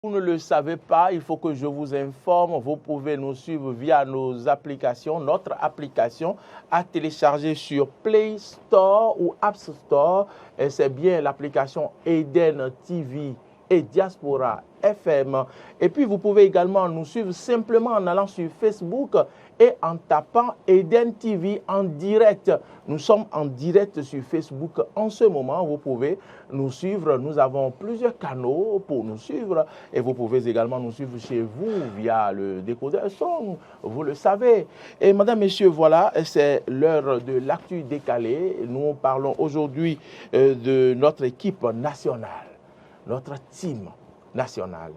Vous ne le savez pas, il faut que je vous informe. Vous pouvez nous suivre via nos applications, notre application à télécharger sur Play Store ou App Store. Et c'est bien l'application Eden TV et Diaspora FM. Et puis, vous pouvez également nous suivre simplement en allant sur Facebook et en tapant Eden TV en direct. Nous sommes en direct sur Facebook en ce moment. Vous pouvez nous suivre. Nous avons plusieurs canaux pour nous suivre. Et vous pouvez également nous suivre chez vous via le décodeur son. Vous le savez. Et mesdames, messieurs, voilà, c'est l'heure de l'actu décalé. Nous parlons aujourd'hui de notre équipe nationale, notre team nationale,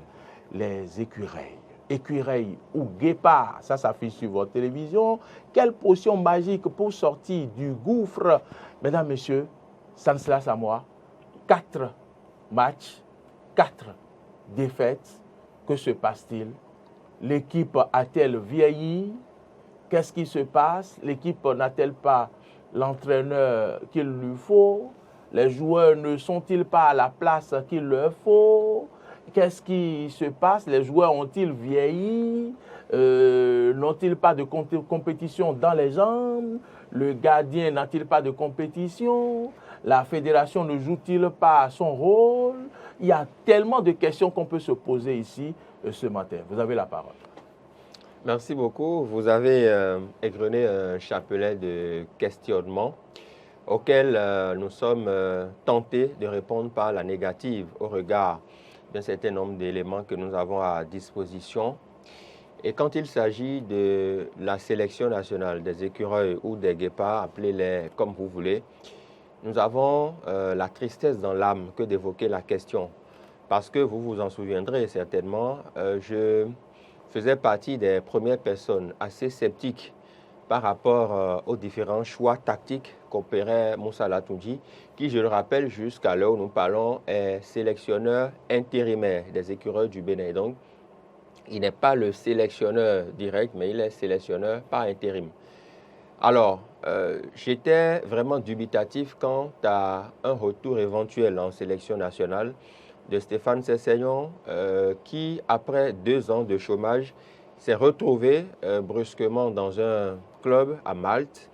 les écureuils. Écureuil ou guépard, ça s'affiche sur votre télévision. Quelle potion magique pour sortir du gouffre? Mesdames, messieurs, Stanislas Samoa, 4 matchs, 4 défaites. Que se passe-t-il? L'équipe a-t-elle vieilli? Qu'est-ce qui se passe? L'équipe n'a-t-elle pas l'entraîneur qu'il lui faut? Les joueurs ne sont-ils pas à la place qu'il leur faut? Qu'est-ce qui se passe? Les joueurs ont-ils vieilli? N'ont-ils pas de compétition dans les jambes? Le gardien n'a-t-il pas de compétition? La fédération ne joue-t-il pas son rôle? Il y a tellement de questions qu'on peut se poser ici ce matin. Vous avez la parole. Merci beaucoup. Vous avez égrené un chapelet de questionnements auxquels nous sommes tentés de répondre par la négative au regard d'un certain nombre d'éléments que nous avons à disposition. Et quand il s'agit de la sélection nationale des écureuils ou des guépards, appelez-les comme vous voulez, nous avons la tristesse dans l'âme que d'évoquer la question. Parce que vous vous en souviendrez certainement, je faisais partie des premières personnes assez sceptiques par rapport aux différents choix tactiques qu'opérait Moussa Latoundji, qui, je le rappelle, jusqu'à l'heure où nous parlons, est sélectionneur intérimaire des écureuils du Bénin. Donc, il n'est pas le sélectionneur direct, mais il est sélectionneur par intérim. Alors, j'étais vraiment dubitatif quant à un retour éventuel en sélection nationale de Stéphane Sessegnon, qui, après 2 ans de chômage, s'est retrouvé brusquement dans un club à Malte,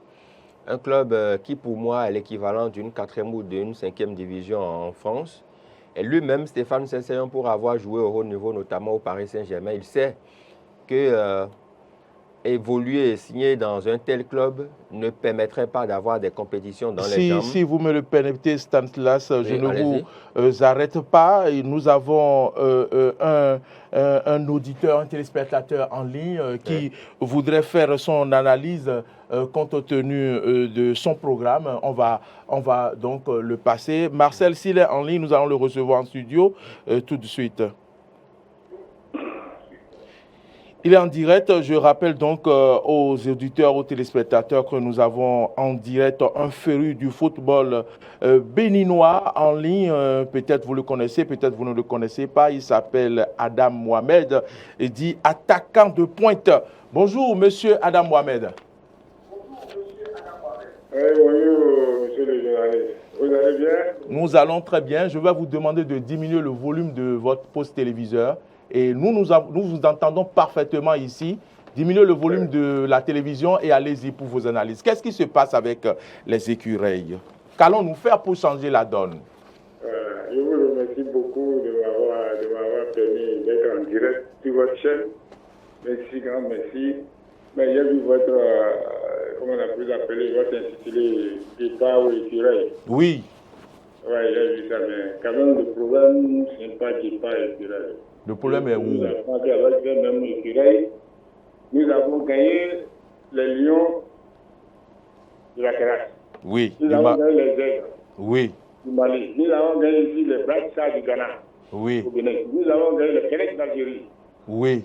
un club qui pour moi est l'équivalent d'une 4e ou d'une 5e division en France. Et lui-même, Stéphane Sessegnon, pour avoir joué au haut niveau, notamment au Paris Saint-Germain, il sait que évoluer et signer dans un tel club ne permettrait pas d'avoir des compétitions dans les jambes. Si vous me le permettez, Stanislas, je ne vous arrête pas. Et nous avons un auditeur, un téléspectateur en ligne qui voudrait faire son analyse compte tenu de son programme. On va donc le passer. Marcel, s'il est en ligne, nous allons le recevoir en studio tout de suite. Il est en direct. Je rappelle donc aux auditeurs, aux téléspectateurs que nous avons en direct un féru du football béninois en ligne. Peut-être vous le connaissez, peut-être vous ne le connaissez pas. Il s'appelle Adam Mohamed et dit attaquant de pointe. Bonjour, monsieur Adam Mohamed. Bonjour, monsieur le journaliste. Vous allez bien? Nous allons très bien. Je vais vous demander de diminuer le volume de votre poste téléviseur. Et nous vous entendons parfaitement ici. Diminuez le volume de la télévision et allez-y pour vos analyses. Qu'est-ce qui se passe avec les écureuils? Qu'allons-nous faire pour changer la donne? Je vous remercie beaucoup de m'avoir permis d'être en direct sur votre chaîne. Merci, grand merci. Mais j'ai vu votre, comment on a pu l'appeler, votre intitulé guépard ou écureuil. Oui. Oui, j'ai vu ça, mais quand même le problème, ce n'est pas guépard et écureuil. Le problème est où? Nous avons avec le même écureuil. Nous avons gagné les lions de la terrasse. Oui. Nous avons gagné les aigles. Oui. Du Mali. Nous avons gagné ici les Bratsa du Ghana. Oui. Au Bénin. Nous avons gagné le Québec d'Algérie. Oui.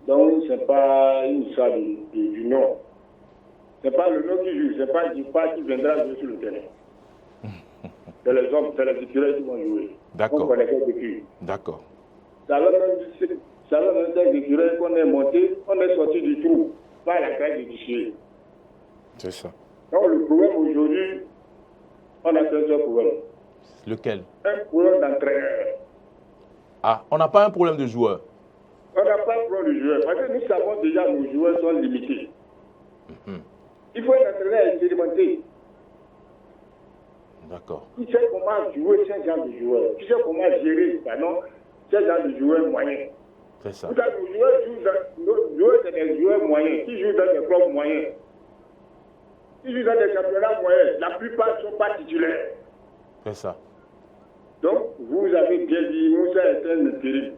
Donc, ce n'est pas une histoire du nom. Ce n'est pas le nom qui joue, ce n'est pas du pas qui viendra jouer sur le terrain. C'est les hommes, c'est les écureuils qui vont jouer. D'accord. On connaît depuis. D'accord. Ça va même des écureuils qu'on est monté, on est sorti du trou, par la crête du guichet. C'est ça. Donc, le problème aujourd'hui, on a un seul problème. Lequel? Un problème d'entraîneur. Ah, on n'a pas un problème de joueurs. On n'a pas de problème de joueurs. Parce que nous savons déjà que nos joueurs sont limités. Il faut un entraîneur expérimenté. D'accord. Qui sait comment jouer ce genre de joueurs. Qui sait comment gérer ce genre de joueurs moyens. C'est ça. Nos joueurs, c'est des joueurs moyens. Qui jouent dans des clubs moyens. Qui jouent dans des championnats moyens. La plupart ne sont pas titulaires. C'est ça. Donc, vous avez bien dit, Moussa est un terrible.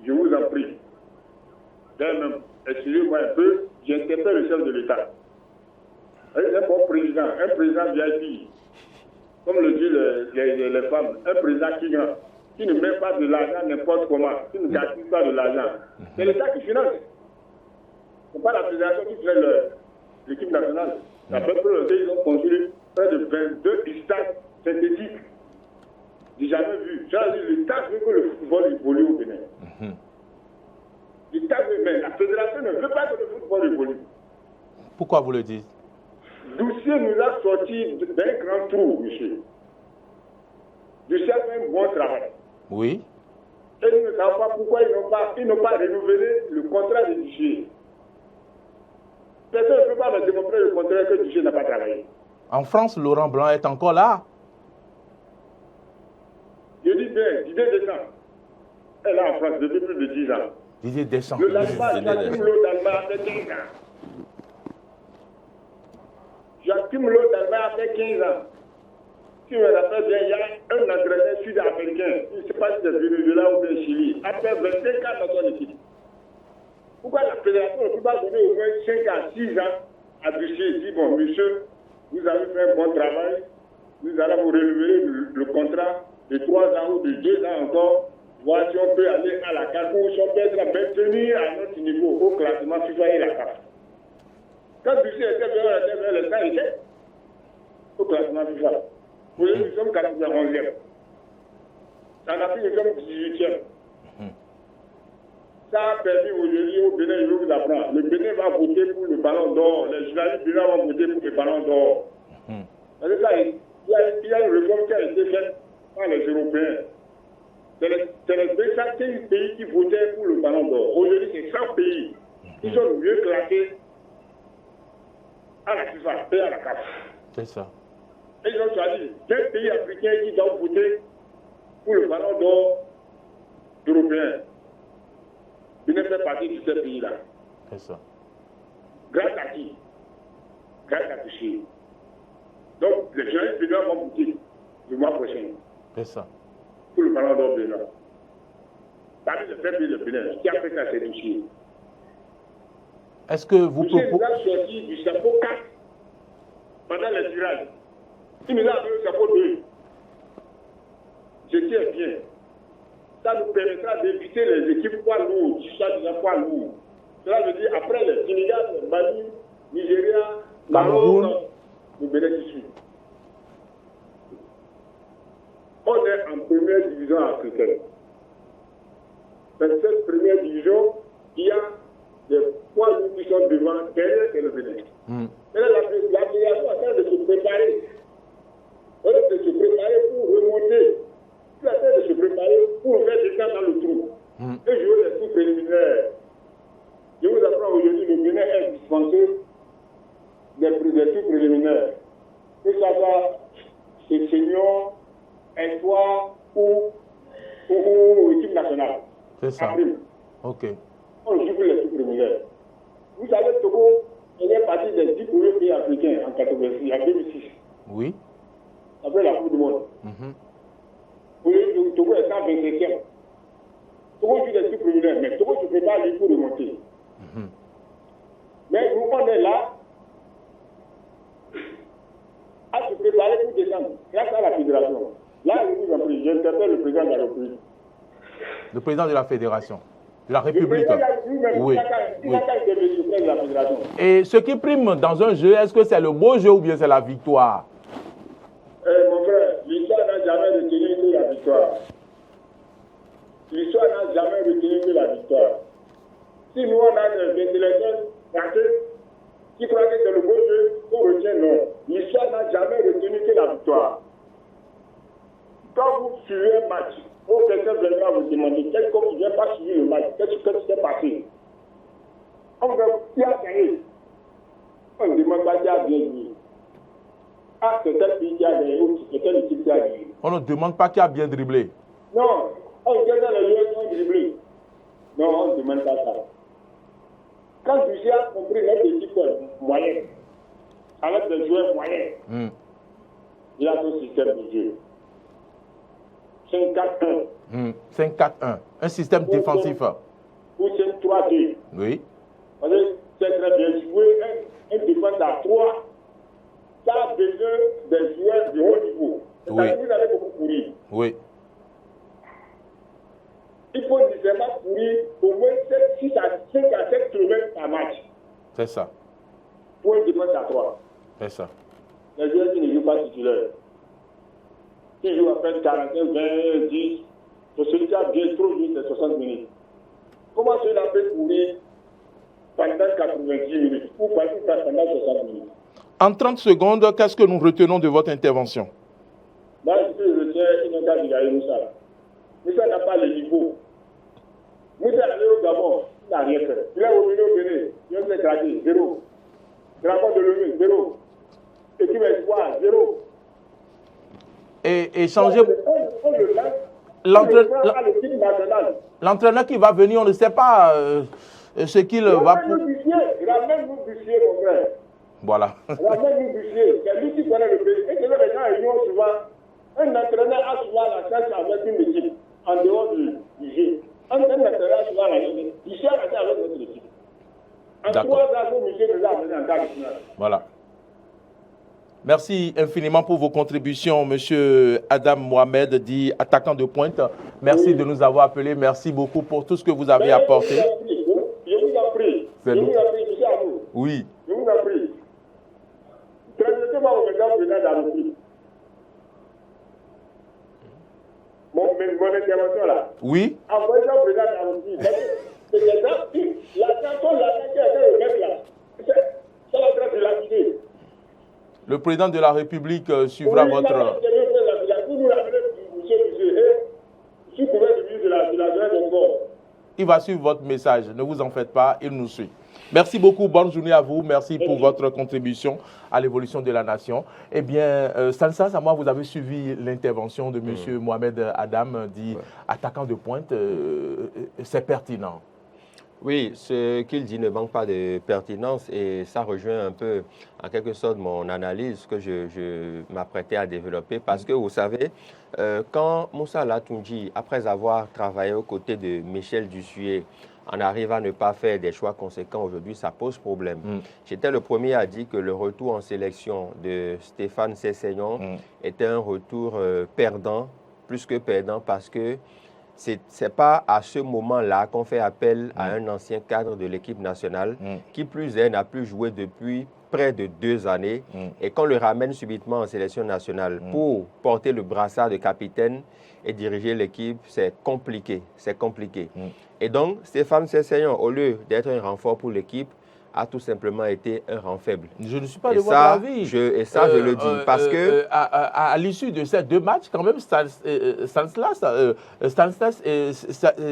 Je vous en prie. Même, excusez-moi un peu, j'interpelle le chef de l'État. Un bon président, un président VIP, comme le disent les femmes, un président qui ne met pas de l'argent n'importe comment, qui ne gaspille pas de l'argent. C'est l'État qui finance. Ce n'est pas la fédération qui fait l'équipe nationale. La peuple, ils ont construit près de 22 stades synthétiques. J'ai jamais vu. L'État veut que le football évolue au Bénin. L'État veut, mais la fédération ne veut pas que le football évolue. Pourquoi vous le dites? Doucier nous a sorti d'un grand trou, monsieur. Doucier a fait un bon travail. Oui. Et nous ne savons pas pourquoi ils n'ont pas renouvelé le contrat de Doucier. Personne ne peut pas me démontrer le contraire que Doucier n'a pas travaillé. En France, Laurent Blanc est encore là. Je dis bien, Didier Deschamps. Elle est là en France depuis plus de 10 ans. Didier Deschamps. Le Joachim Löw d'Allemagne a fait 15 ans. Joachim Löw d'Allemagne a fait 15 ans. Si je me rappelle bien, il y a un entraîneur sud-américain, je ne sais pas si c'est Venezuela ou bien Chili, a fait 25 ans dans son équipe. Pourquoi la fédération ne peut pas donner au moins 5 à 6 ans à Doucier et dire, bon, monsieur, vous avez fait un bon travail, nous allons vous renouveler le contrat de 3 ans ou de 2 ans encore, voir si on peut aller à la CAF ou si on peut être maintenu à notre niveau au classement FIFA et la CAF. Quand Doucier était vers le temps, il était au classement FIFA. Aujourd'hui, nous sommes 91e. En Afrique, nous sommes 18e. Ça a permis aujourd'hui au Bénin, je vais vous apprendre. Le Bénin va voter pour le ballon d'or. Les journalistes du Bénin vont voter pour le ballon d'or. Il y a une réforme qui a été faite par les Européens. C'est les 25 pays qui votaient pour le ballon d'or. Aujourd'hui, c'est 100 pays qui sont mieux classés à la FIFA et à la CAF. C'est ça. Et ils ont choisi 20 pays africains qui doivent voter pour le ballon d'or européen. Il ne fait partie de ces pays-là. C'est ça. Grâce à qui? Grâce à Doucier. Donc, les journalistes béninois vont voter le mois prochain. C'est ça. Pour le ballon d'or béninois. Parmi les 20 pays de Bénin, qui a fait ça, c'est Doucier. Est-ce que vous Doucier nous a sorti du chapeau 4 pendant les tirages. Il nous a donné le chapeau 2. Je tiens bien. Ça nous permettra d'éviter les équipes poids lourds, qui sont déjà poids lourds. Cela veut dire, après le Sénégal, le Mali, Nigeria, Maroc, nous bénéficions. On est en première division africaine. Dans cette première division, il y a des poids lourds qui sont devant, derrière, c'est le Bénin. Mais là, la fédération est en train de se préparer. On est en train de se préparer pour remonter. Il est en train de se préparer pour faire des temps dans le trou. Et jouer les tours préliminaires. Je vous apprends aujourd'hui, le Bénin est dispensé des tours préliminaires. Que ça soit chez senior, espoir ou équipe nationale. C'est ça. Ok. On joue les tours préliminaires. Vous savez, Togo, il est parti des 10 premiers pays africains en 86, en 2006. Oui. Après la Coupe du Monde. Togo est 125e. Togo joue des tours préliminaires, mais Togo se prépare lui pour remonter. Mais nous, on est là à se préparer pour descendre, grâce à la fédération. Là, je vous en prie, j'interpelle le président de la République. Le président de la fédération, de la République. Oui. Et ce qui prime dans un jeu, est-ce que c'est le beau jeu ou bien c'est la victoire? Mon frère, l'histoire n'a jamais retenu que la victoire. L'histoire n'a jamais retenu que la victoire. Si nous, on a des intellectuels ratés qui croient que c'est le beau jeu, on retient non. L'histoire n'a jamais retenu que la victoire. Quand vous suivez un match, Quand quelqu'un viendra vous demander, quelqu'un qui ne vient pas suivre le match, qu'est-ce qui s'est passé? On veut qui a gagné. On ne demande pas qui a bien joué. Ah, c'est tel pays qui a gagné ou c'est telle équipe qui a gagné. On ne demande pas qui a bien dribblé. Non, on regarde les joueurs qui ont dribblé. Non, on ne demande pas ça. Quand tu as compris notre équipe moyenne, avec des joueurs moyens, il a son système de jeu. 5-4-1. 5-4-1. Un système défensif. Ou 5-3-2. Oui. Parce que c'est très bien joué. Un défense à 3. Ça a besoin des joueurs de haut niveau. Oui. Vous allez beaucoup courir. Oui. Il faut nécessairement courir au moins 5 à 7 km par match. C'est ça. Pour une défense à 3. C'est ça. Les joueurs qui ne jouent pas titulaires. Qui jouent à peine 45, 20, 10. Pour celui qui a bien trop joué, c'est 60 minutes. Comment cela peut courir pendant 90 minutes ou pendant 60 minutes? En 30 secondes, qu'est-ce que nous retenons de votre intervention? Moi, je retiens une cas de Moussa. Moussa n'a pas le niveau. Moussa est allé au Gabon, il n'a rien fait. Il est revenu au Bénin, il a fait gratter, 0. Drapeau de l'ONU, 0. Équipe espoir, 0. Et changer. L'entraîneur qui va venir, on ne sait pas ce qu'il va. Il a même nous bussier, mon frère. Voilà. Il a même nous bussier. C'est lui qui connaît le pays. Et que les gens ont souvent. Un entraîneur a souvent la chance avec une équipe en dehors du jeu. Un entraîneur a souvent la chance. Il cherche à faire avec notre équipe. En 3 ans, monsieur nous a amené en quart de finale. Voilà. Merci infiniment pour vos contributions, monsieur Adam Mohamed, dit attaquant de pointe. Merci de nous avoir appelés. Merci beaucoup pour tout ce que vous avez apporté. Je vous en prie. Je vous en prie, monsieur Abou. Oui. Je vous en prie. Transmettez-moi au président d'Arabie. Mon intervention là. Oui. Envoyez-moi au président d'Arabie. C'est ça. La chanson, la chanson, c'est le mec là. Ça va être dilapidé. Le président de la République suivra votre... Il va suivre votre message, ne vous en faites pas, il nous suit. Merci beaucoup, bonne journée à vous, merci pour votre contribution à l'évolution de la nation. Eh bien, Stanislas, à moi, vous avez suivi l'intervention de M. Mohamed Adam, dit attaquant de pointe, c'est pertinent. Oui, ce qu'il dit ne manque pas de pertinence et ça rejoint un peu, en quelque sorte, mon analyse que je m'apprêtais à développer parce que, vous savez, quand Moussa Latoundji, après avoir travaillé aux côtés de Michel Dussuyer, en arrive à ne pas faire des choix conséquents aujourd'hui, ça pose problème. J'étais le premier à dire que le retour en sélection de Stéphane Sessegnon était un retour perdant, plus que perdant, parce que ce n'est pas à ce moment-là qu'on fait appel à un ancien cadre de l'équipe nationale qui, plus est, n'a plus joué depuis près de 2 années et qu'on le ramène subitement en sélection nationale pour porter le brassard de capitaine et diriger l'équipe, c'est compliqué. C'est compliqué. Et donc, Stéphane Sessegnon, au lieu d'être un renfort pour l'équipe, a tout simplement été un rang faible. Je ne suis pas de votre avis. Je le dis parce que... À l'issue de ces 2 matchs, quand même,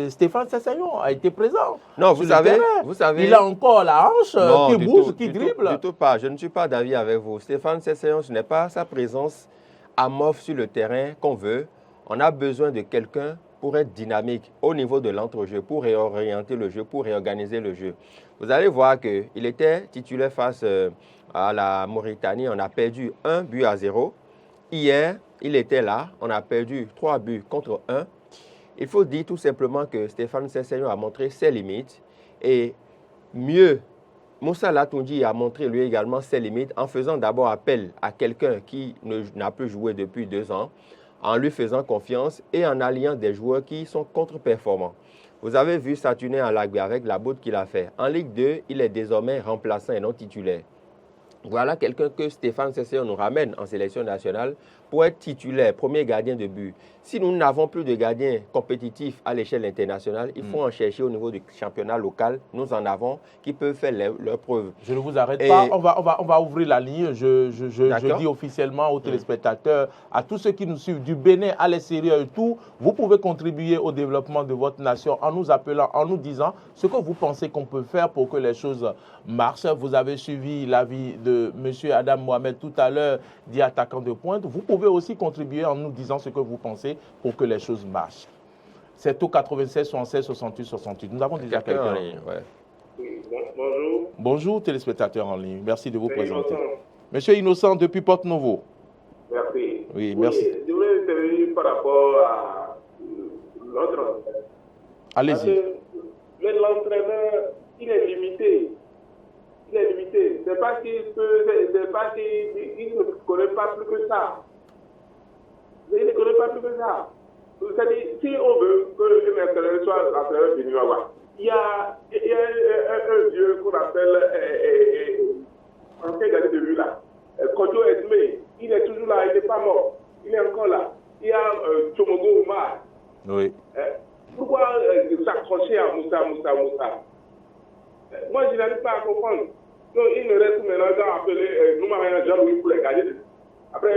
Stéphane Sessegnon a été présent. Non, vous savez... Il a encore la hanche qui bouge, qui dribble. Du tout pas. Je ne suis pas d'avis avec vous. Stéphane Sessegnon, ce n'est pas sa présence amorphe sur le terrain qu'on veut. On a besoin de quelqu'un pour être dynamique au niveau de l'entrejeu, pour réorienter le jeu, pour réorganiser le jeu. Vous allez voir qu'il était titulaire face à la Mauritanie. On a perdu 1-0. Hier, il était là. On a perdu 3 buts contre 1. Il faut dire tout simplement que Stéphane Sessegnon a montré ses limites. Et mieux, Moussa Latoundji a montré lui également ses limites en faisant d'abord appel à quelqu'un qui n'a plus joué depuis 2 ans, en lui faisant confiance et en alliant des joueurs qui sont contre-performants. Vous avez vu Saturnin Alagbe avec la botte qu'il a fait. En Ligue 2, il est désormais remplaçant et non titulaire. Voilà quelqu'un que Stéphane Sessegnon nous ramène en sélection nationale pour être titulaire, premier gardien de but, si nous n'avons plus de gardiens compétitifs à l'échelle internationale, il faut en chercher au niveau du championnat local. Nous en avons qui peuvent faire leurs preuves. Je ne vous arrête pas. On va ouvrir la ligne. Je dis officiellement aux téléspectateurs, à tous ceux qui nous suivent du Bénin à l'extérieur et tout, vous pouvez contribuer au développement de votre nation en nous appelant, en nous disant ce que vous pensez qu'on peut faire pour que les choses marchent. Vous avez suivi l'avis de M. Adam Mohamed tout à l'heure, dit attaquant de pointe. Vous pouvez aussi contribuer en nous disant ce que vous pensez pour que les choses marchent. C'est au 96 76 68 68. Nous avons déjà quelqu'un en ligne. Oui, bonjour. Bonjour, téléspectateurs en ligne. Merci de vous présenter. Monsieur Innocent, depuis Porte-Novo. Merci. Oui, merci. Je voulais intervenir par rapport à l'autre. Allez-y. L'entraîneur, il est limité. Il est limité. C'est pas qu'il ne connaît pas plus que ça. Il ne connaît pas plus que ça. C'est-à-dire, si on veut que un entraîneur soit l'entraîneur du Nuawa, il y a un vieux qu'on appelle ancien gardien de but là, Kojo Esme, il est toujours là, il n'est pas mort, il est encore là. Il y a Tchomogo Oumar. Oui. Pourquoi s'accrocher à Moussa? Moi, je n'arrive pas à comprendre. Donc, il me reste maintenant qu'à appeler Noumarian Jean-Louis pour les garder. Après,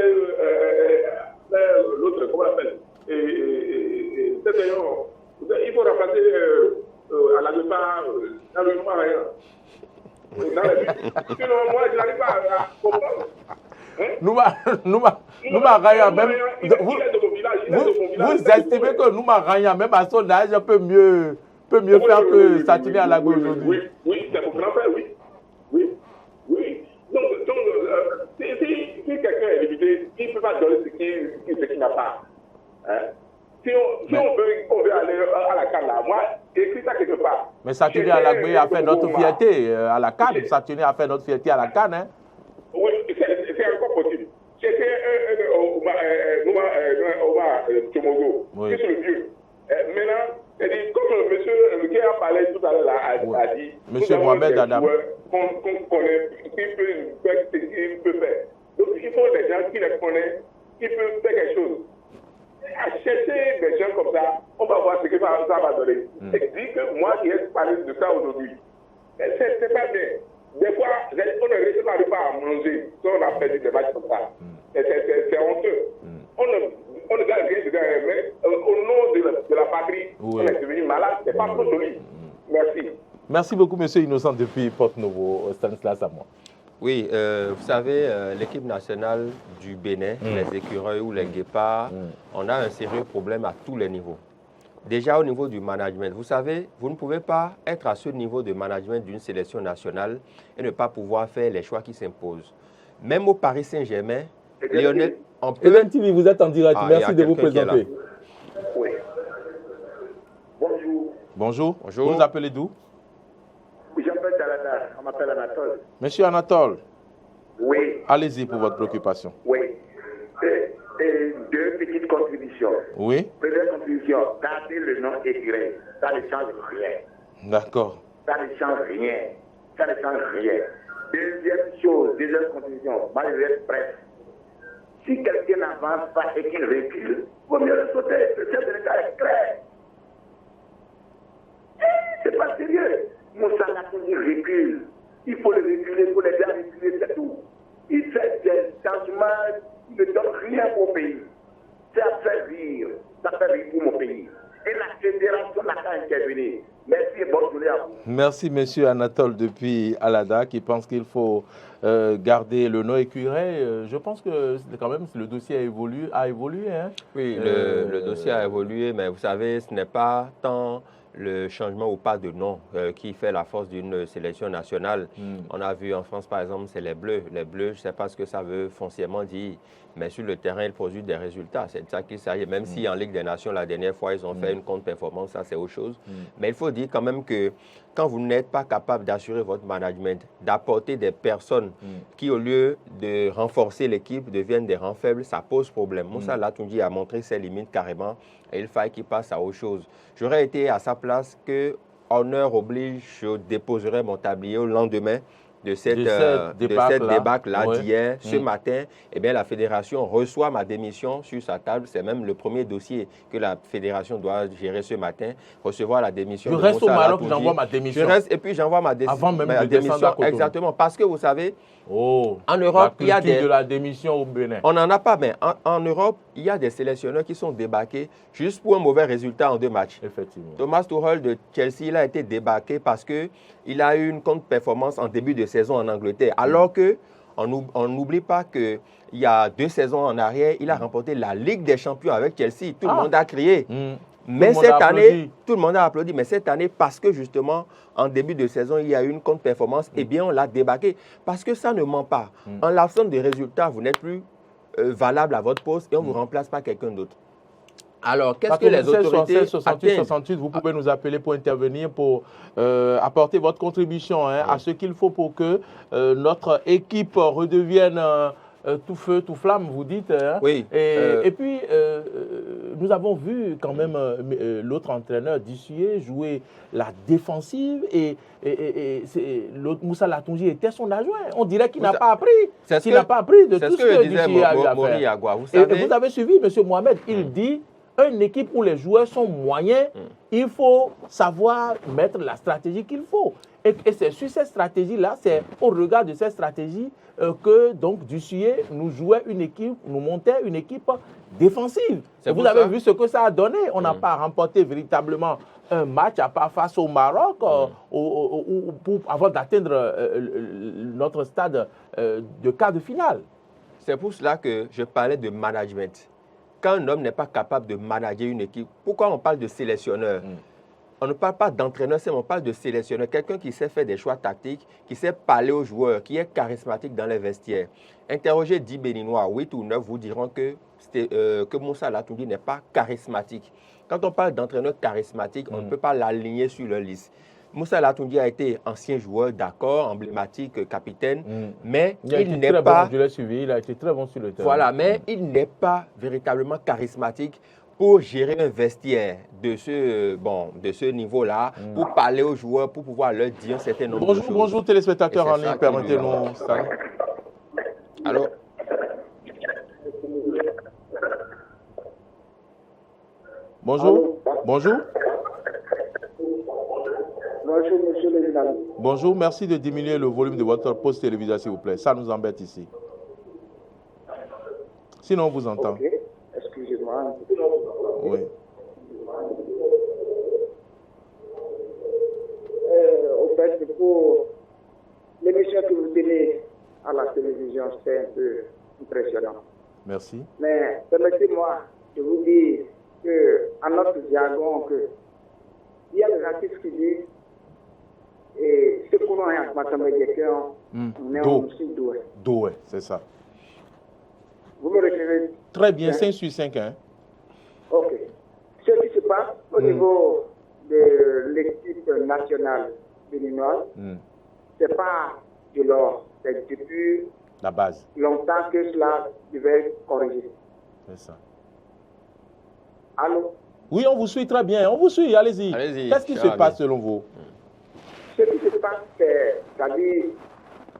l'autre, comment on l'appelle? Il faut remplacer à la départ dans le Noumarian. Sinon, moi, je n'arrive pas à comprendre. Noumarian, même. Vous estimez que Noumarian, même à son âge, peut mieux faire que Satiné Alagbe aujourd'hui? Oui, c'est pour grand frère, oui. Donc si quelqu'un est limité, il ne peut pas donner ce qu'il n'a pas. Hein? Si on veut aller à la CAN, là, moi, écris ça quelque part. Mais Satiné Alagbe a fait notre fierté à la CAN. Satiné a fait notre fierté à la CAN. Hein? Oui, c'est encore possible. C'était Omar Tchomogo, qui est le vieux. Maintenant, comme monsieur qui a parlé tout à l'heure a dit, monsieur Mohamed Adam, qu'on connaît, qui peut faire. Donc il faut des gens qui les connaissent, qui peuvent faire quelque chose. À chercher des gens comme ça, on va voir ce que ça va donner. Et dis que moi qui ai parlé de ça aujourd'hui, c'est pas bien. Des fois, on ne réussit pas à manger si on a perdu des matchs comme ça. C'est honteux. On ne gagne rien de rien, mais au nom de la patrie, on est devenu malade. C'est pas trop joli. Merci. Merci beaucoup, monsieur Innocent, depuis Porte-Novo, Stanislas Samoa. Oui, vous savez, l'équipe nationale du Bénin, les écureuils ou les guépards, on a un sérieux problème à tous les niveaux. Déjà au niveau du management, vous savez, vous ne pouvez pas être à ce niveau de management d'une sélection nationale et ne pas pouvoir faire les choix qui s'imposent. Même au Paris Saint-Germain, Lionel... Hélène TV, vous êtes en direct. Merci de vous présenter. Oui. Bonjour. Bonjour. Vous nous appelez d'où? J'appelle Dalada. On m'appelle Anatole. Monsieur Anatole. Oui. Allez-y pour votre préoccupation. Oui. Deux petites contributions. Oui. Première contribution, gardez le nom écrit. Ça ne change rien. D'accord. Ça ne change rien. Ça ne change rien. Deuxième contribution, moi je vais être prêt. Si quelqu'un n'avance pas et qu'il recule, il vaut mieux le sauter. Le chef de l'État est clair. C'est pas sérieux. Moussa Nakouni recule. Il faut le reculer, il faut l'aider à reculer, c'est tout. Il fait des changements qui ne donnent rien au pays. Ça fait rire pour mon pays. Et la fédération n'a qu'à intervenir. Merci et bonne journée à vous. Merci, monsieur Anatole, depuis Alada, qui pense qu'il faut garder le nom écureuil. Je pense que quand même le dossier a évolué. Hein? Oui, le dossier a évolué, mais vous savez, ce n'est pas tant le changement ou pas de nom qui fait la force d'une sélection nationale. On a vu en France, par exemple, c'est les Bleus. Les Bleus, je ne sais pas ce que ça veut foncièrement dire, mais sur le terrain, ils produisent des résultats. C'est de ça qu'il s'agit. Même si en Ligue des Nations, la dernière fois, ils ont fait une contre-performance, ça c'est autre chose. Mais il faut dire quand même que quand vous n'êtes pas capable d'assurer votre management, d'apporter des personnes qui, au lieu de renforcer l'équipe, deviennent des rangs faibles, ça pose problème. Moussa Latoundi a montré ses limites carrément et il faille qu'il passe à autre chose. J'aurais été à sa place que, honneur oblige, je déposerais mon tablier au lendemain de cette débâcle-là d'hier, ce matin, eh bien, la fédération reçoit ma démission sur sa table. C'est même le premier dossier que la fédération doit gérer ce matin, recevoir la démission. Je reste au Maroc, j'envoie ma démission. Je reste et puis j'envoie ma Avant même ma de démission. Exactement, parce que vous savez, en Europe, il y a de la démission au Bénin. On n'en a pas, mais en Europe, il y a des sélectionneurs qui sont débarqués juste pour un mauvais résultat en 2 matchs. Effectivement. Thomas Tuchel de Chelsea, il a été débarqué parce qu'il a eu une contre-performance en début de saison en Angleterre. Alors qu'on n'oublie pas qu'il y a 2 saisons en arrière, il a remporté la Ligue des Champions avec Chelsea. Tout le monde a crié. Mais cette année, tout le monde a applaudi. Mais cette année, parce que justement, en début de saison, il y a eu une contre-performance, eh bien, on l'a débarqué. Parce que ça ne ment pas. En l'absence de résultats, vous n'êtes plus valable à votre poste et on ne vous remplace pas quelqu'un d'autre. Alors, qu'est-ce que les autorités 68, vous pouvez nous appeler pour intervenir, pour apporter votre contribution à ce qu'il faut pour que notre équipe redevienne tout feu, tout flamme, vous dites. Hein? Oui. Et puis, nous avons vu quand même l'autre entraîneur d'Issué jouer la défensive et l'autre Moussa Latonji était son adjoint. On dirait qu'il n'a pas appris. Il n'a pas appris de tout ce que D'Issué a eu à faire. Et vous avez suivi, M. Mohamed, il dit une équipe où les joueurs sont moyens, il faut savoir mettre la stratégie qu'il faut. Et c'est sur cette stratégie-là, c'est au regard de cette stratégie que donc D'Issué nous jouait une équipe, nous montait une équipe défensive. Vous avez vu ce que ça a donné. On n'a pas remporté véritablement un match à part face au Maroc avant d'atteindre notre stade de quart de finale. C'est pour cela que je parlais de management. Quand un homme n'est pas capable de manager une équipe, pourquoi on parle de sélectionneur? On ne parle pas d'entraîneur, on parle de sélectionneur. Quelqu'un qui sait faire des choix tactiques, qui sait parler aux joueurs, qui est charismatique dans les vestiaires. Interrogez 10 Béninois, 8 ou 9 vous diront que Moussa Latonji n'est pas charismatique. Quand on parle d'entraîneur charismatique, on ne peut pas l'aligner sur leur liste. Moussa Latonji a été ancien joueur, d'accord, emblématique, capitaine, mais il n'est pas... Bon, je l'ai suivi, il a été très bon sur le terrain. Voilà, mais il n'est pas véritablement charismatique pour gérer un vestiaire de ce niveau-là, pour parler aux joueurs, pour pouvoir leur dire un certain nombre de choses. Bonjour téléspectateurs en ligne, permettez-nous ça. Allô? Bonjour. Allô? Bonjour. Bonjour, monsieur le journaliste. Bonjour, merci de diminuer le volume de votre poste téléviseur, s'il vous plaît. Ça nous embête ici. Sinon, on vous entend. Ok, excusez-moi. Oui. Au fait, pour l'émission que vous tenez à la télévision, c'est un peu impressionnant. Merci. Mais permettez-moi de vous dire qu'en notre jargon, il y a des artistes qui disent et ce qu'on a en mathématiques, on est en doué. Doué, c'est ça. Vous me recevez? Très bien, 5 sur 5. Hein? Ok. Ce qui se passe au niveau de l'équipe nationale béninoise, c'est pas de l'or, c'est depuis la base. Longtemps que cela devait corriger. C'est ça. Allô? Oui, on vous suit très bien. On vous suit, allez-y. Qu'est-ce qui se passe selon vous? Ce qui se passe, c'est-à-dire,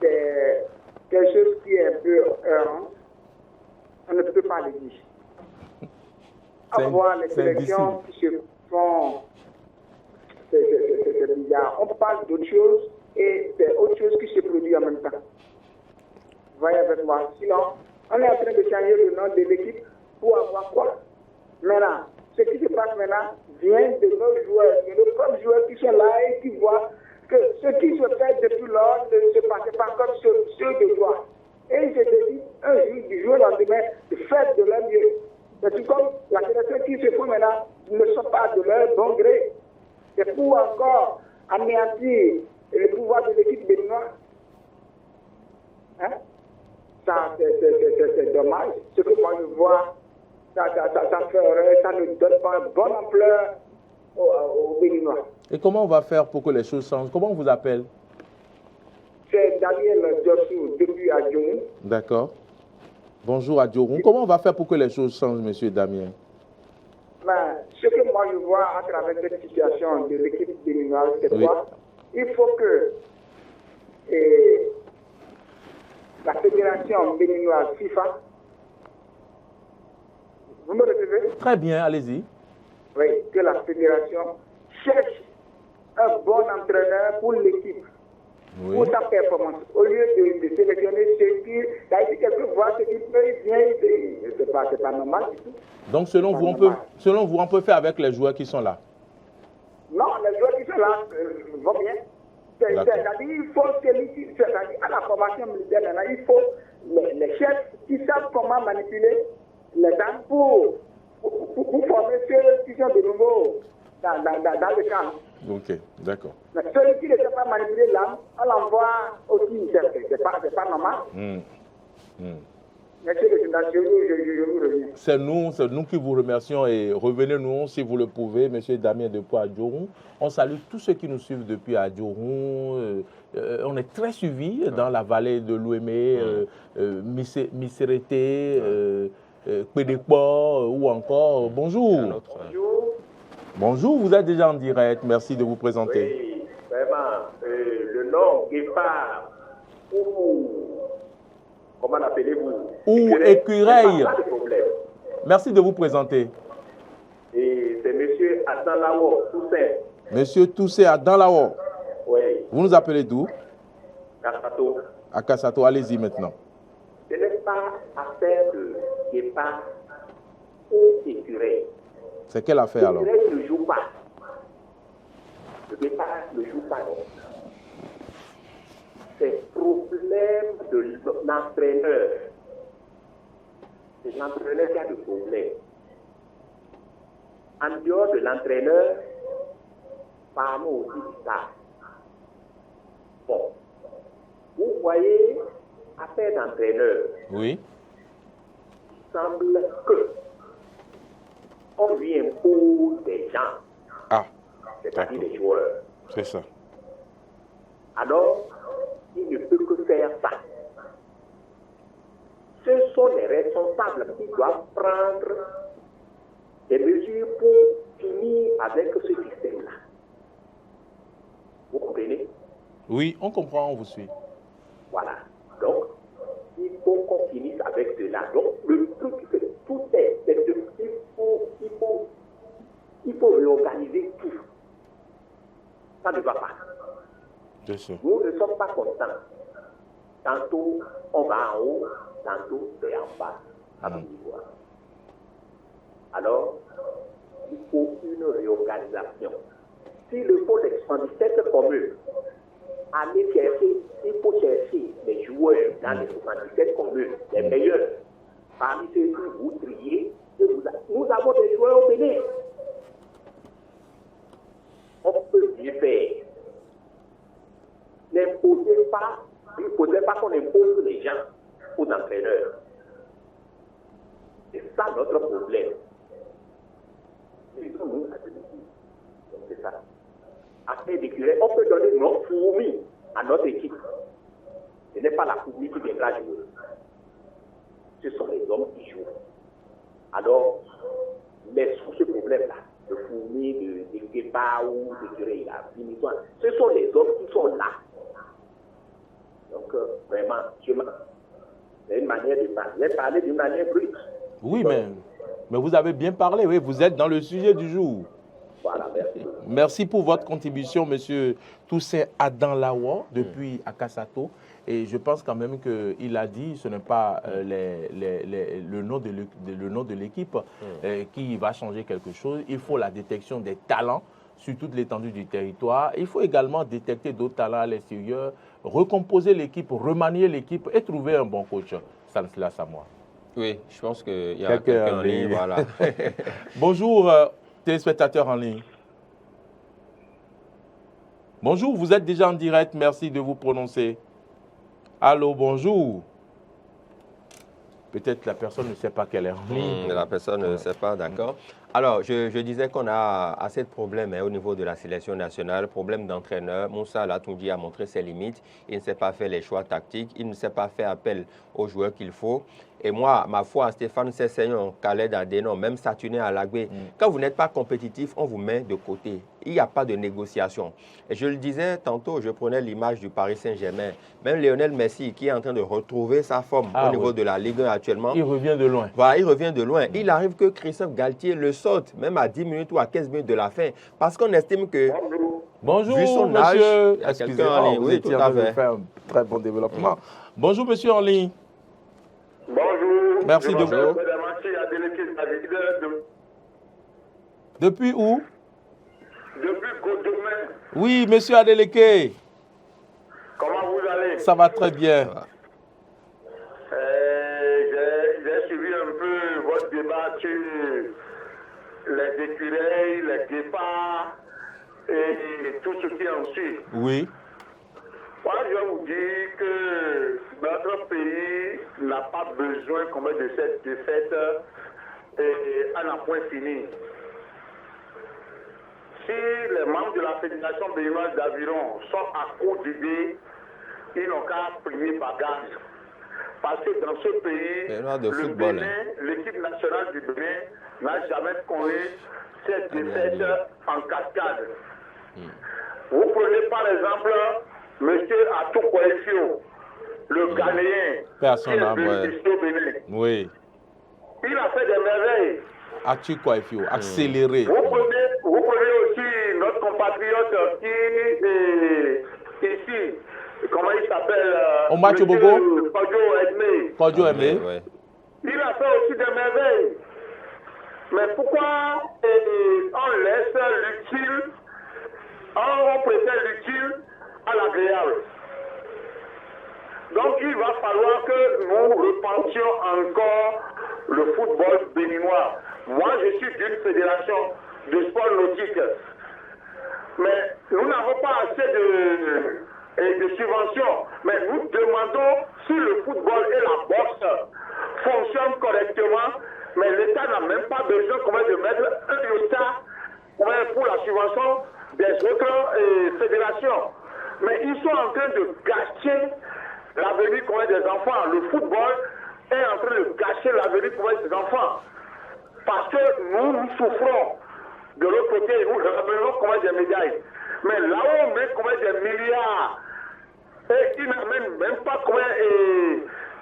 c'est quelque chose qui est un peu errant. On ne peut pas le dire. Avoir les sélections qui se font, c'est bizarre. On parle d'autre chose et c'est autre chose qui se produit en même temps. Voyez avec moi. Sinon, on est en train de changer le nom de l'équipe pour avoir quoi? Maintenant, ce qui se passe maintenant vient de nos joueurs, de nos propres joueurs qui sont là et qui voient que ce qui se fait depuis lors ne se passe pas comme ceux de droit. Et je te dis, un jour, du jour au lendemain, de faire de leur mieux. C'est comme la sélection qui se fait maintenant ne sont pas de leur bon gré. C'est pour encore anéantir le pouvoir de l'équipe béninoise. Hein? Ça, c'est dommage. Ce que moi je vois, ça ne donne pas une bonne ampleur aux Béninois. Et comment on va faire pour que les choses changent? Comment on vous appelle? C'est Daniel Diossou, depuis Adjourou. D'accord. Bonjour Adjourou. Comment on va faire pour que les choses changent, monsieur Damien? Ben, ce que moi je vois à travers cette situation de l'équipe béninoise, c'est quoi? Il faut que et la fédération béninoise FIFA, vous me recevez? Très bien, allez-y. Oui, que la fédération cherche un bon entraîneur pour l'équipe, pour sa performance, au lieu de sélectionner ceux qui, quelquefois, ceux qui peuvent bien, c'est pas normal du tout. Donc, selon vous, on peut faire avec les joueurs qui sont là? Non, les joueurs qui sont là vont bien. C'est-à-dire il faut à la formation militaire, maintenant, il faut les chefs qui savent comment manipuler les armes pour former ceux qui sont de nouveau dans le camp. Ok, d'accord. Mais celui qui ne sait pas manipuler l'arme, on l'envoie aussi, c'est pas normal. Monsieur le président, je vous reviens. C'est nous qui vous remercions et revenez-nous si vous le pouvez, monsieur Damien Depoix à Dioron. On salue tous ceux qui nous suivent depuis à Dioron. On est très suivis dans la vallée de l'Ouémé, Missérété, Pédépo ou encore. Bonjour. Bonjour. Bonjour, vous êtes déjà en direct. Merci de vous présenter. Oui, vraiment. Le nom Guépard ou comment l'appelez-vous? Ou Écureuil. Pas de problème. Merci de vous présenter. Et c'est monsieur Adalawo Toussaint. Monsieur Toussaint Adalawo. Oui. Vous nous appelez d'où? Kassato. À Kassato, allez-y maintenant. Ce n'est pas affaire de Guépard ou Écureuil. C'est quelle affaire alors? L'écureuil ne joue pas. Le Guépard ne joue pas, non. C'est problème de l'entraîneur. C'est l'entraîneur qui a le problème. En dehors de l'entraîneur, parlons aussi de ça. Bon, vous voyez, affaire d'entraîneur, Oui. il semble que on lui impose des gens, Ah, c'est-à-dire des joueurs. c'est ça. Alors, il ne peut que faire ça. Ce sont les responsables qui doivent prendre des mesures pour finir avec ce système-là. Vous comprenez? Oui, on comprend, on vous suit. Voilà. Donc, il faut qu'on finisse avec cela. Donc, le truc, c'est tout est. Il faut réorganiser tout. Ça ne va pas. C'est ça. Nous ne sommes pas contents. Tantôt, on va en haut, tantôt, c'est en bas, à tout niveau. Alors, il faut une réorganisation. S'il faut l'expansion communes, aller chercher, il faut chercher les joueurs dans les 77 communes, les meilleurs. Parmi ceux qui vous triez, nous avons des joueurs au Bénin. On peut bien faire. N'imposez pas, il ne faudrait pas qu'on impose les gens aux entraîneurs. C'est ça notre problème. C'est ça. Après d'écurer, on peut donner nos fourmis à notre équipe. Ce n'est pas la fourmi qui viendra jouer. Ce sont les hommes qui jouent. Alors, laissons ce problème-là, de fourmis, de guépards ou d'écurer, ce sont les hommes qui sont là. Donc, vraiment, c'est une manière de parler d'une manière brute. Oui, mais vous avez bien parlé, oui, vous êtes dans le sujet du jour. Voilà, merci. Merci pour votre contribution, monsieur Toussaint Adalawo, depuis Akassato. Et je pense quand même qu'il a dit, ce n'est pas le nom de l'équipe qui va changer quelque chose. Il faut la détection des talents sur toute l'étendue du territoire. Il faut également détecter d'autres talents à l'extérieur, recomposer l'équipe, remanier l'équipe et trouver un bon coach. Ça ne se laisse à moi. Oui, je pense qu'il y a quelqu'un en ligne. Voilà. Bonjour, téléspectateurs en ligne. Bonjour, vous êtes déjà en direct. Merci de vous prononcer. Allô, bonjour. Peut-être la personne ne sait pas qu'elle est en ligne. La personne ne sait pas, d'accord. Alors, je disais qu'on a assez de problèmes au niveau de la sélection nationale, problème d'entraîneur. Moussa Latoundji a montré ses limites. Il ne sait pas faire les choix tactiques. Il ne sait pas faire appel aux joueurs qu'il faut. Et moi, ma foi, Stéphane Sessegnon, Khaled Adénon, même Saturnin Alagbé, quand vous n'êtes pas compétitif, on vous met de côté. Il n'y a pas de négociation. Et je le disais tantôt, je prenais l'image du Paris Saint-Germain. Même Lionel Messi, qui est en train de retrouver sa forme au niveau de la Ligue 1 actuellement. Il revient de loin. Voilà, il revient de loin. Il arrive que Christophe Galtier le saute, même à 10 minutes ou à 15 minutes de la fin, parce qu'on estime que... Bonjour, vu son monsieur. âge, il y a quelqu'un en ligne. Oui, tout à fait. Faire un très bon développement. Bonjour, monsieur en ligne. Bonjour. Merci de vous. Depuis où? Depuis Godomain. Oui, monsieur Adeleke. Comment vous allez? Ça va très bien. J'ai suivi un peu votre débat sur les écureuils, les guépards et tout ce qui en suit. Oui. Moi, je vous dis que notre pays n'a pas besoin comme de cette défaite à un point fini. Si les membres de la Fédération béninoise d'aviron sont à court d'idées, ils n'ont qu'à prier bagage. Parce que dans ce pays, le Bénin, l'équipe nationale du Bénin n'a jamais connu cette défaite en cascade. Vous prenez par exemple M. Atou Koefio, le Ghanéen, Personne qui est bénéficié au Bénin. Oui. Il a fait des merveilles. Atou Koefio, accéléré. Vous prenez aussi notre compatriote qui est ici, comment il s'appelle? Omacho Bobo. Kodjo Aimé. Oui. Il a fait aussi des merveilles. Mais pourquoi on laisse l'utile, on préfère l'utile à l'agréable? Donc il va falloir que nous repensions encore le football béninois. Moi, je suis d'une fédération de sport nautique. Mais nous n'avons pas assez de subventions. Mais nous demandons si le football et la boxe fonctionnent correctement. Mais l'État n'a même pas besoin de mettre un État pour la subvention des autres fédérations. Mais ils sont en train de gâcher l'avenir des enfants. Le football est en train de gâcher l'avenir des enfants. Parce que nous souffrons. De l'autre côté, nous ramenons des médailles. Mais là-haut, on met des milliards. Et ils n'amènent même pas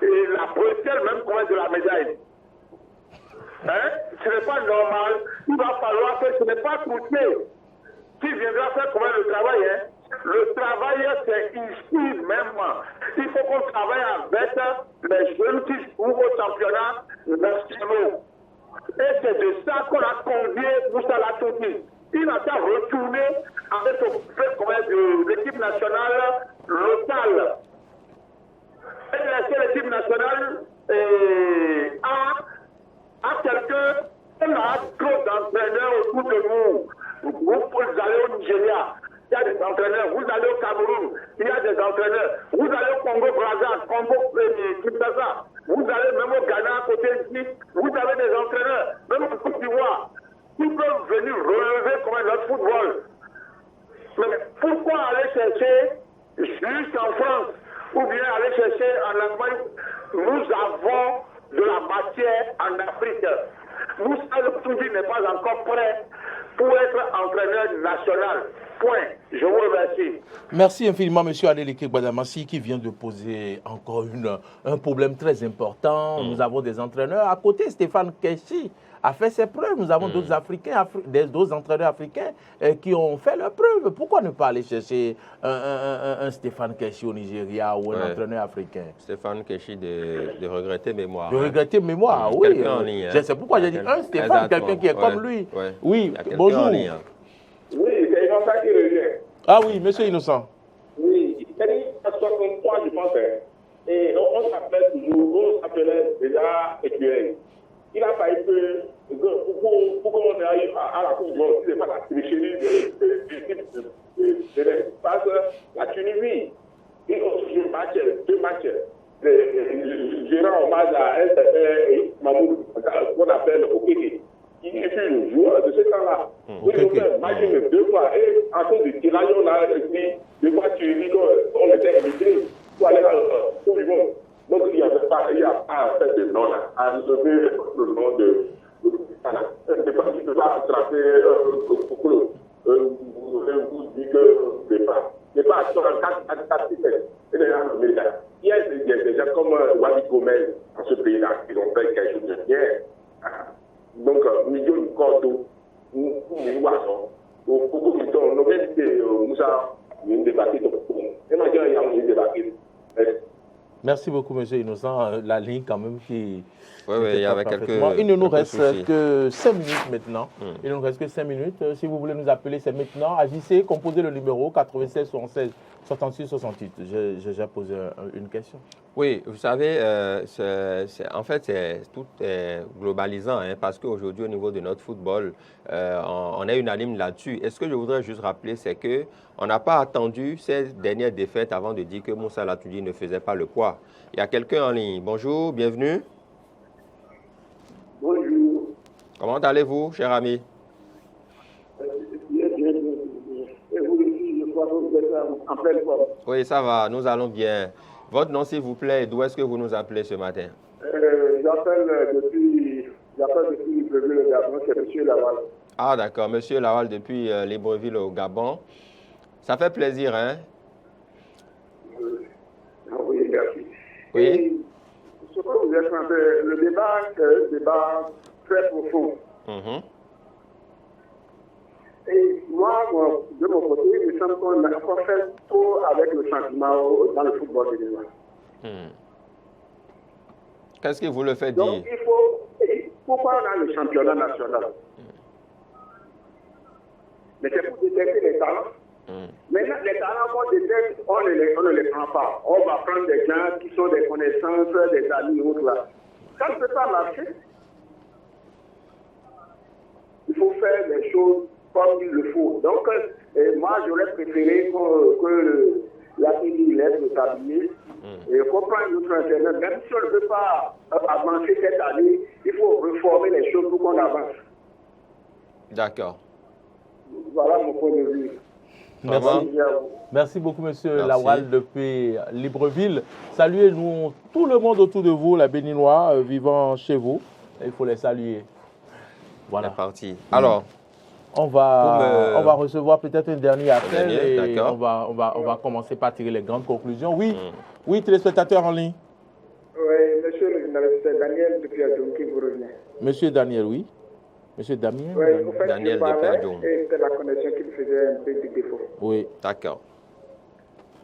la bretelle même de la médaille. Hein? Ce n'est pas normal. Il va falloir que ce n'est pas Coutier qui viendra faire le travail. Hein? Le travail, c'est ici même. Il faut qu'on travaille avec les jeunes qui jouent au championnat national. Et c'est de ça qu'on a convié Moussa Latoundji. Il a qu'à retourner avec de l'équipe nationale locale. Et laisser l'équipe nationale à quelqu'un. On a trop d'entraîneurs autour de nous. Vous allez au Nigeria, il y a des entraîneurs. Vous allez au Cameroun, il y a des entraîneurs. Vous allez au Congo-Brazza, Congo-Kinshasa. Vous allez même au Ghana, à côté ici, vous avez des entraîneurs, même au Côte d'Ivoire, qui peuvent venir relever notre football. Mais pourquoi aller chercher juste en France ou bien aller chercher en Allemagne? Nous avons de la matière en Afrique. Moussa Latoundji n'est pas encore prêt pour être entraîneur national. Point. Je vous remercie. Merci infiniment, M. Adeleke Gbadamassi, qui vient de poser encore un problème très important. Nous avons des entraîneurs. À côté, Stéphane Keshi a fait ses preuves. Nous avons d'autres Africains, d'autres entraîneurs africains qui ont fait leurs preuves. Pourquoi ne pas aller chercher un Stéphane Keshi au Nigeria ou un entraîneur africain? Stéphane Keshi de regretter mémoire. De regretter mémoire, oui. C'est pourquoi j'ai dit un Stéphane, quelqu'un qui est comme lui. Oui, bonjour. Oui, c'est Innocent qui revient. Ah oui, monsieur Innocent. Oui, c'est en 63, je pense. Et on s'appelait déjà écueil. Il a fallu que, pour qu'on arrive à la Coupe du Monde, c'est pas la tricherie de l'espace, la Tunisie. Ils ont joué deux matchs. Je rends hommage à un certain Mamoudou, qu'on appelle Okeke. il est le joueur de ce temps-là. Oui, imagine 2 fois. Et en cause du tirage, on a dit, 2 fois, tu dis qu'on était invité pour aller au monde. Donc, il n'y a pas à faire de nom, à lever le nom de Sana. C'est pas qu'il ne peut pas attraper au clos. Vous dites que c'est pas à 4 et les gens le médaille. Il y a des gens comme Wadi Gomez dans ce pays-là qui ont fait quelque chose de bien. Donc, milieu du corps d'eau, nous voyons, nous même des Moussa, nous débattons. Et maintenant, il y a un débat. Merci beaucoup, M. Innocent. La ligne, quand même, qui. Oui, il y avait quelques. Il ne nous reste que 5 minutes maintenant. Il ne nous reste que 5 minutes. Si vous voulez nous appeler, c'est maintenant. Agissez, composez le numéro 96 76 66 68. J'ai déjà posé une question. Oui, vous savez, en fait, tout est globalisant, hein, parce qu'aujourd'hui, au niveau de notre football, on est unanime là-dessus. Et ce que je voudrais juste rappeler, c'est qu'on n'a pas attendu ces dernières défaites avant de dire que Moussa Latoudi ne faisait pas le poids. Il y a quelqu'un en ligne. Bonjour, bienvenue. Bonjour. Comment allez-vous, cher ami? Et vous aussi, je crois que vous êtes en pleine forme. Oui, ça va, nous allons bien. Votre nom, s'il vous plaît, d'où est-ce que vous nous appelez ce matin? J'appelle depuis Libreville au Gabon, c'est M. Lawal. Ah, d'accord, M. Lawal depuis Libreville au Gabon. Ça fait plaisir, hein? Oui, merci. Oui. Et ce que vous êtes en train de... Le débat, c'est un débat très profond. Et moi, de mon côté, il me semble qu'on n'a pas fait trop avec le sentiment dans le football de l'État. Qu'est-ce que vous le faites dire? Donc, il faut... Pourquoi on a le championnat national? Mais c'est pour détecter les talents. Maintenant, les talents qu'on détecte, on ne les prend pas. On va prendre des gens qui sont des connaissances, des amis ou autres là. Ça ne peut pas marcher. Il faut faire les choses comme il le faut. Donc, moi, j'aurais préféré que la pays laisse le tablier et qu'on prenne notre internet. Même si on ne peut pas avancer cette année, il faut reformer les choses pour qu'on avance. D'accord. Voilà mon point de vue. Merci beaucoup, M. Lawal, depuis Libreville. Saluez-nous tout le monde autour de vous, les Béninois vivant chez vous. Il faut les saluer. Voilà. C'est parti. Alors, on va recevoir peut-être un dernier appel et on va commencer par tirer les grandes conclusions. Oui, oui, téléspectateurs en ligne. Oui, monsieur le journaliste, c'est Daniel depuis Adjoum qui vous revient. Monsieur Daniel, oui. Monsieur Damien? Oui, en fait, Daniel je parlais Adjoum. et c'était la connexion qui me faisait un peu de défaut. Oui. D'accord.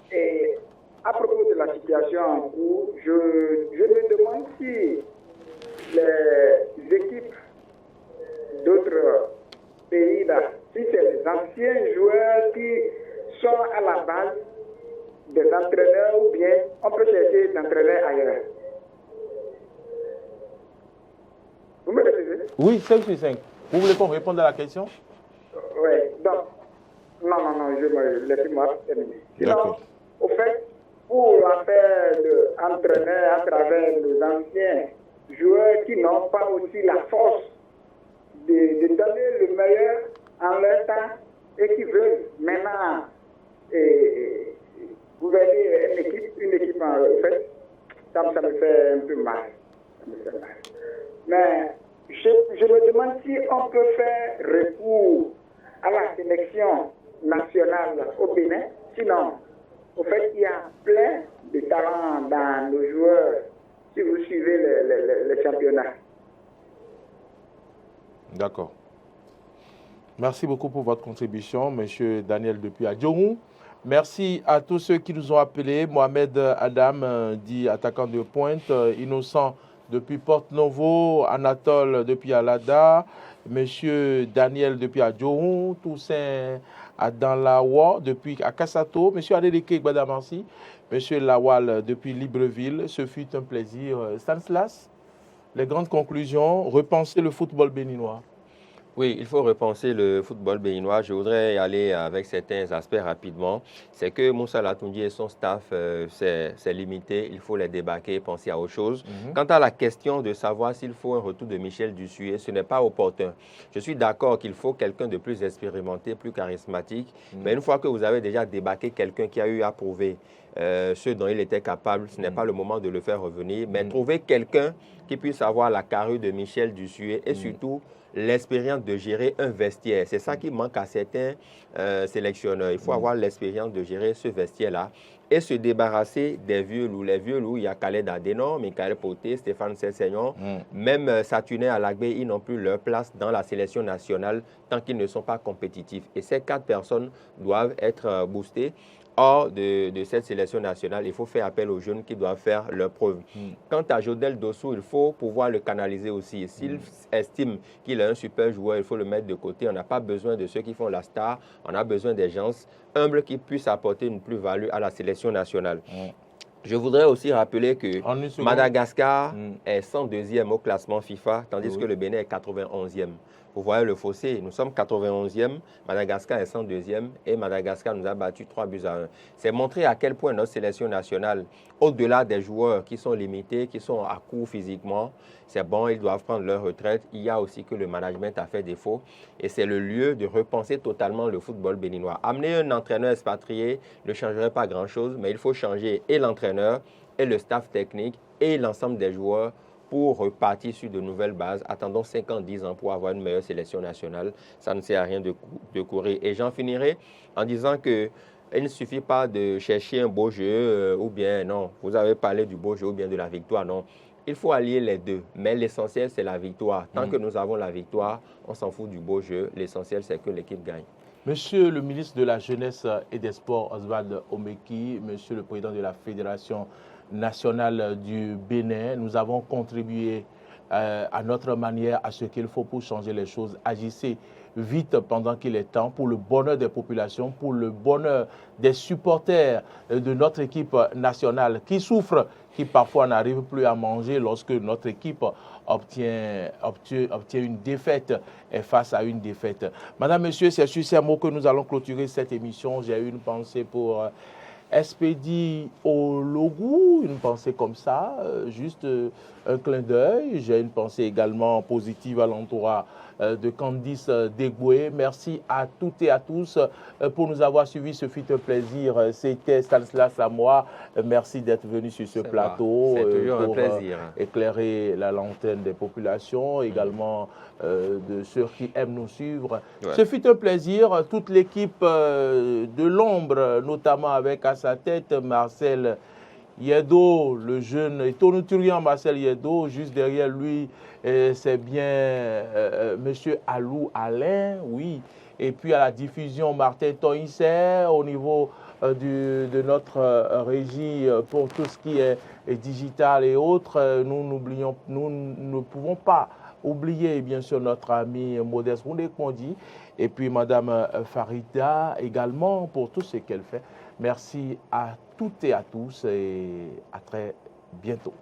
Et à propos de la situation en cours, je me demande si les équipes d'autres pays là, si c'est les anciens joueurs qui sont à la base des entraîneurs ou bien on peut chercher d'entraîneurs ailleurs. Vous me répétez? Oui, 5 sur 5. Vous voulez qu'on réponde à la question? Oui, donc, non, laissez-moi terminer. Sinon, au fait, pour l'affaire d'entraîneur à travers les anciens joueurs qui n'ont pas aussi la force de donner le meilleur en leur temps et qui veulent maintenant gouverner une équipe en fait, ça me fait un peu mal. Mais je me demande si on peut faire recours à la sélection nationale au Bénin. Sinon, au fait, il y a plein de talents dans nos joueurs si vous suivez les championnats. D'accord. Merci beaucoup pour votre contribution, M. Daniel depuis Adjoum. Merci à tous ceux qui nous ont appelés. Mohamed Adam, dit attaquant de pointe. Innocent depuis Porte-Novo. Anatole depuis Alada. M. Daniel depuis Adjoum. Toussaint Adanlawa depuis Akassato. M. Adeleke Gbadamansi. M. Lawal depuis Libreville. Ce fut un plaisir. Stanislas, les grandes conclusions. Repenser le football béninois. Oui, il faut repenser le football béninois. Je voudrais y aller avec certains aspects rapidement. C'est que Moussa Latoundi et son staff, c'est limité. Il faut les débarquer et penser à autre chose. Quant à la question de savoir s'il faut un retour de Michel Dussuyer, ce n'est pas opportun. Je suis d'accord qu'il faut quelqu'un de plus expérimenté, plus charismatique. Mais une fois que vous avez déjà débarqué quelqu'un qui a eu à prouver ce dont il était capable, ce n'est pas le moment de le faire revenir. Mais trouver quelqu'un qui puisse avoir la carrure de Michel Dussuyer et surtout l'expérience de gérer un vestiaire. C'est ça qui manque à certains sélectionneurs. Il faut avoir l'expérience de gérer ce vestiaire-là et se débarrasser des vieux loups. Les vieux loups, il y a Khaled Adenon, Michael Poté, Stéphane Sessignon, même Saturnin Alagbé, ils n'ont plus leur place dans la sélection nationale tant qu'ils ne sont pas compétitifs. Et ces 4 personnes doivent être boostées. Hors de cette sélection nationale, il faut faire appel aux jeunes qui doivent faire leurs preuves. Quant à Jodel Dossou, il faut pouvoir le canaliser aussi. S'il estime qu'il est un super joueur, il faut le mettre de côté. On n'a pas besoin de ceux qui font la star. On a besoin des gens humbles qui puissent apporter une plus-value à la sélection nationale. Je voudrais aussi rappeler que Madagascar est 102e au classement FIFA, tandis que le Bénin est 91e. Vous voyez le fossé, nous sommes 91e, Madagascar est 102e et Madagascar nous a battu 3-1. C'est montrer à quel point notre sélection nationale, au-delà des joueurs qui sont limités, qui sont à court physiquement, c'est bon, ils doivent prendre leur retraite. Il y a aussi que le management a fait défaut et c'est le lieu de repenser totalement le football béninois. Amener un entraîneur expatrié ne changerait pas grand-chose, mais il faut changer et l'entraîneur et le staff technique et l'ensemble des joueurs pour repartir sur de nouvelles bases. Attendons 5 ans, 10 ans pour avoir une meilleure sélection nationale. Ça ne sert à rien de courir. Et j'en finirai en disant que il ne suffit pas de chercher un beau jeu ou bien non. Vous avez parlé du beau jeu ou bien de la victoire, non. Il faut allier les deux. Mais l'essentiel, c'est la victoire. Tant que nous avons la victoire, on s'en fout du beau jeu. L'essentiel, c'est que l'équipe gagne. Monsieur le ministre de la Jeunesse et des Sports, Oswald Omeki, monsieur le président de la Fédération nationale du Bénin, nous avons contribué à notre manière à ce qu'il faut pour changer les choses. Agissez vite pendant qu'il est temps pour le bonheur des populations, pour le bonheur des supporters de notre équipe nationale qui souffrent, qui parfois n'arrivent plus à manger lorsque notre équipe obtient une défaite face à une défaite. Madame, Monsieur, c'est sur ces mots que nous allons clôturer cette émission. J'ai eu une pensée pour Expédie Ologou, une pensée comme ça, juste un clin d'œil. J'ai une pensée également positive à l'entourage de Candice Degoué. Merci à toutes et à tous pour nous avoir suivis. Ce fut un plaisir. C'était Stanislas Lamois. Merci d'être venu sur ce plateau pour éclairer la lanterne des populations, également de ceux qui aiment nous suivre. Ouais. Ce fut un plaisir. Toute l'équipe de l'ombre, notamment avec à sa tête Marcel Yedo, le jeune étonuturian Marcel Yedo, juste derrière lui, c'est bien Monsieur Alou Alain, oui. Et puis à la diffusion, Martin Toïsser, au niveau de notre régie pour tout ce qui est digital et autres. Nous ne pouvons pas oublier bien sûr notre ami Modeste Roundé-Kondi et puis Madame Farida également pour tout ce qu'elle fait. Merci à toutes et à tous et à très bientôt.